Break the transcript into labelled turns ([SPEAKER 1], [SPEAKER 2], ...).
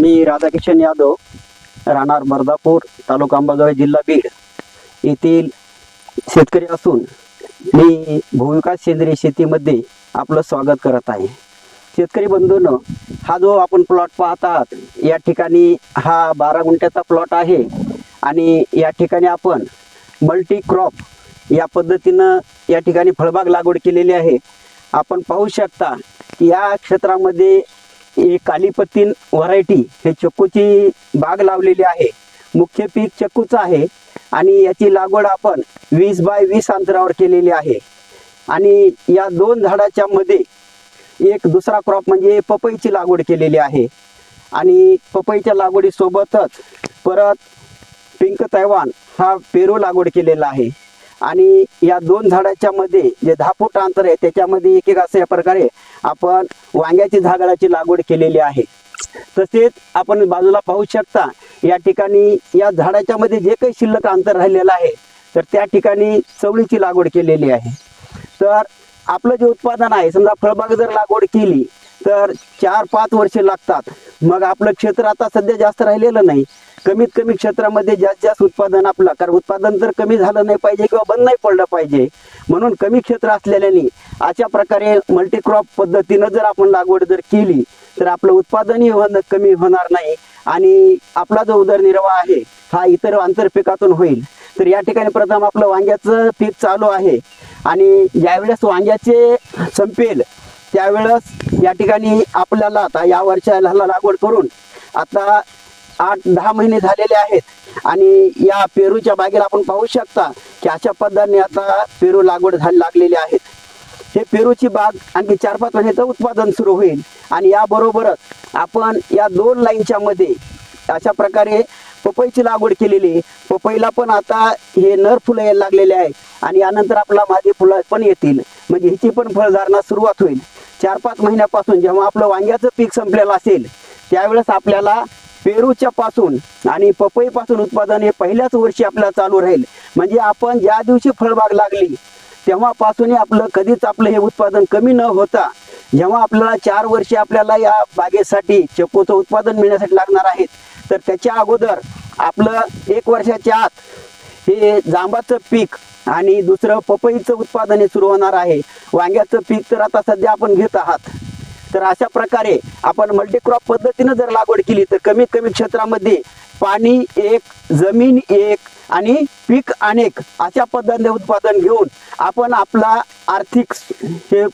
[SPEAKER 1] मी राधाकिशन यादव, राहणार मर्दापूर, तालुका अंबाजोगाई, जिल्हा बीड येथील शेतकरी असून मी भूविकास सेंद्रिय शेतीमध्ये आपलं स्वागत करत आहे. शेतकरी बंधूंनो, हा जो आपण प्लॉट पाहत आहात, या ठिकाणी हा 12 गुंठ्याचा प्लॉट आहे आणि या ठिकाणी आपण मल्टी क्रॉप या पद्धतीनं या ठिकाणी फळबाग लागवड केलेली आहे. आपण पाहू शकता की या क्षेत्रामध्ये कालीपत्तीन व्हरायटी हे चक्कूची बाग लावलेली आहे. मुख्य पीक चक्कूचं आहे आणि याची लागवड आपण 20 बाय 20 अंतरावर केलेली आहे. आणि या दोन झाडाच्या मध्ये एक दुसरा क्रॉप म्हणजे पपईची लागवड केलेली आहे. आणि पपईच्या लागवडीसोबतच परत पिंक तैवान हा पेरू लागवड केलेला आहे. आणि या दोन झाडाच्या मध्ये जे 10 फूट अंतर आहे त्याच्यामध्ये एक एक अशा प्रकारे आपण वांग्याची झाडाची लागवड केलेली आहे. तसेच आपण बाजूला पाहू शकता, या ठिकाणी या झाडाच्या मध्ये जे काही शिल्लक अंतर राहिलेलं आहे तर त्या ठिकाणी चवळीची लागवड केलेली आहे. तर आपलं जे उत्पादन आहे, समजा फळबाग जर लागवड केली तर 4-5 वर्षे लागतात. मग आपलं क्षेत्र आता सध्या जास्त राहिलेलं नाही, कमीत कमी क्षेत्रामध्ये जास्त उत्पादन आपलं, कारण उत्पादन तर कमी झालं नाही पाहिजे किंवा बंद नाही पडलं पाहिजे, म्हणून कमी क्षेत्र असलेल्याने अशा प्रकारे मल्टीक्रॉप पद्धतीनं जर आपण लागवड जर केली तर आपलं उत्पादनही कमी होणार नाही आणि आपला जो उदरनिर्वाह आहे हा इतर आंतरपिकातून होईल. तर या ठिकाणी प्रथम आपलं वांग्याचं पीक चालू आहे आणि ज्यावेळेस वांग्याचे संपेल त्यावेळेस या ठिकाणी आपल्याला आता या वर्षाला लागवड करून आता 8-10 महिने झालेले आहेत आणि या पेरूच्या बागेला आपण पाहू शकता की अशा पद्धतीने आता पेरू लागवड लागलेली आहेत. हे पेरूची बाग आणखी 4-5 महिन्याचं उत्पादन सुरू होईल आणि याबरोबरच आपण या 2 लाईनच्या मध्ये अशा प्रकारे पपईची लागवड केलेली. पपईला पण आता हे नर फुलं यायला लागलेले आहे आणि यानंतर आपला मादी फुलं पण येतील, म्हणजे ह्याची पण फळधारणा सुरुवात होईल. 4-5 महिन्यापासून जेव्हा आपलं वांग्याचं पीक संपलेलं असेल त्यावेळेस आपल्याला पेरूच्या पासून आणि पपई पासून उत्पादन हे पहिल्याच वर्षी आपल्याला चालू राहील. म्हणजे आपण ज्या दिवशी फळबाग लागली तेव्हापासून आपलं कधीच आपलं हे उत्पादन कमी न होता, जेव्हा आपल्याला 4 वर्षे आपल्याला या बागेसाठी चक्कूचं उत्पादन मिळण्यासाठी लागणार आहेत, तर त्याच्या अगोदर आपलं 1 वर्षाच्या आत हे जांबाचं पीक आणि दुसरं पपईचं उत्पादन हे सुरू होणार आहे. वांग्याचं पीक तर आता सध्या आपण घेत आहात. तर अशा प्रकारे आपण मल्टीक्रॉप पद्धतीनं जर लागवड केली तर कमीत कमी क्षेत्रामध्ये पाणी एक, जमीन एक आणि पीक अनेक अशा पद्धतीने उत्पादन घेऊन आपण आपला आर्थिक हे